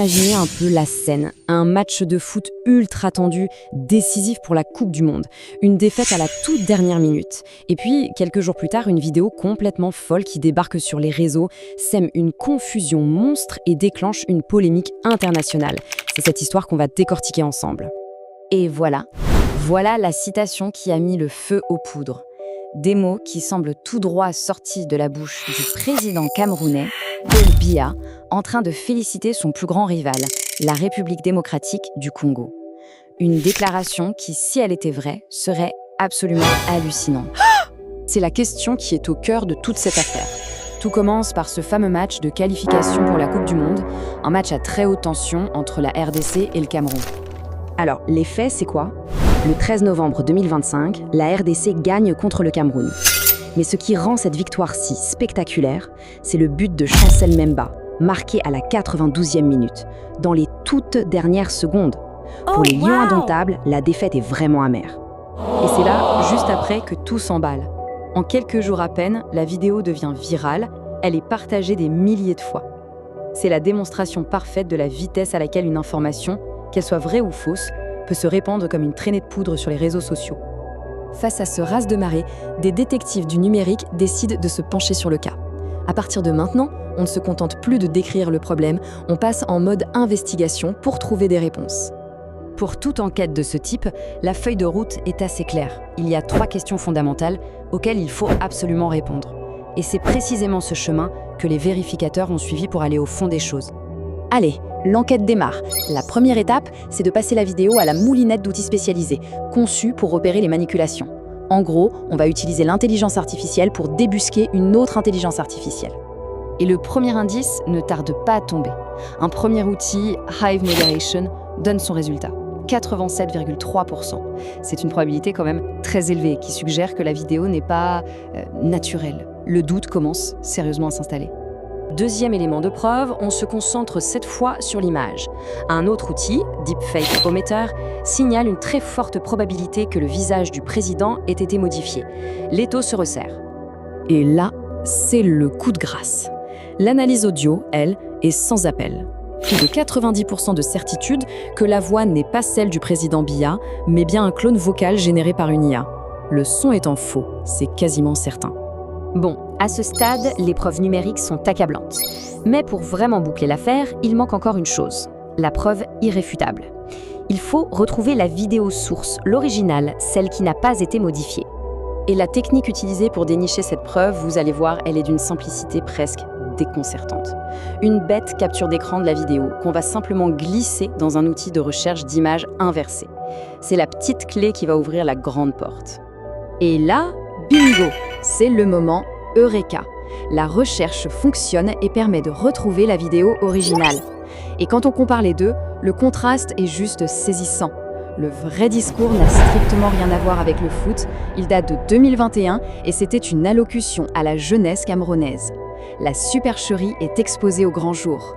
Imaginez un peu la scène, un match de foot ultra tendu, décisif pour la Coupe du Monde, une défaite à la toute dernière minute. Et puis, quelques jours plus tard, une vidéo complètement folle qui débarque sur les réseaux, sème une confusion monstre et déclenche une polémique internationale. C'est cette histoire qu'on va décortiquer ensemble. Et voilà la citation qui a mis le feu aux poudres. Des mots qui semblent tout droit sortis de la bouche du président camerounais, Paul Biya, en train de féliciter son plus grand rival, la République démocratique du Congo. Une déclaration qui, si elle était vraie, serait absolument hallucinante. C'est la question qui est au cœur de toute cette affaire. Tout commence par ce fameux match de qualification pour la Coupe du Monde, un match à très haute tension entre la RDC et le Cameroun. Alors, les faits, c'est quoi ? Le 13 novembre 2025, la RDC gagne contre le Cameroun. Mais ce qui rend cette victoire si spectaculaire, c'est le but de Chancel Mbemba, marqué à la 92e minute, dans les toutes dernières secondes. Pour les Lions indomptables, la défaite est vraiment amère. Et c'est là, juste après, que tout s'emballe. En quelques jours à peine, la vidéo devient virale, elle est partagée des milliers de fois. C'est la démonstration parfaite de la vitesse à laquelle une information, qu'elle soit vraie ou fausse, peut se répandre comme une traînée de poudre sur les réseaux sociaux. Face à ce raz de marée, des détectives du numérique décident de se pencher sur le cas. À partir de maintenant, on ne se contente plus de décrire le problème, on passe en mode investigation pour trouver des réponses. Pour toute enquête de ce type, la feuille de route est assez claire. Il y a 3 questions fondamentales auxquelles il faut absolument répondre. Et c'est précisément ce chemin que les vérificateurs ont suivi pour aller au fond des choses. Allez, l'enquête démarre. La première étape, c'est de passer la vidéo à la moulinette d'outils spécialisés, conçue pour repérer les manipulations. En gros, on va utiliser l'intelligence artificielle pour débusquer une autre intelligence artificielle. Et le premier indice ne tarde pas à tomber. Un premier outil, Hive Moderation, donne son résultat. 87,3%. C'est une probabilité quand même très élevée qui suggère que la vidéo n'est pas naturelle. Le doute commence sérieusement à s'installer. Deuxième élément de preuve, on se concentre cette fois sur l'image. Un autre outil, Deepfake-O-Meter, signale une très forte probabilité que le visage du président ait été modifié. L'étau se resserre. Et là, c'est le coup de grâce. L'analyse audio, elle, est sans appel. Plus de 90% de certitude que la voix n'est pas celle du président Biya, mais bien un clone vocal généré par une IA. Le son étant faux, c'est quasiment certain. Bon, à ce stade, les preuves numériques sont accablantes. Mais pour vraiment boucler l'affaire, il manque encore une chose, la preuve irréfutable. Il faut retrouver la vidéo source, l'originale, celle qui n'a pas été modifiée. Et la technique utilisée pour dénicher cette preuve, vous allez voir, elle est d'une simplicité presque déconcertante. Une bête capture d'écran de la vidéo qu'on va simplement glisser dans un outil de recherche d'images inversée. C'est la petite clé qui va ouvrir la grande porte. Et là, bingo! C'est le moment Eureka. La recherche fonctionne et permet de retrouver la vidéo originale. Et quand on compare les deux, le contraste est juste saisissant. Le vrai discours n'a strictement rien à voir avec le foot. Il date de 2021 et c'était une allocution à la jeunesse camerounaise. La supercherie est exposée au grand jour.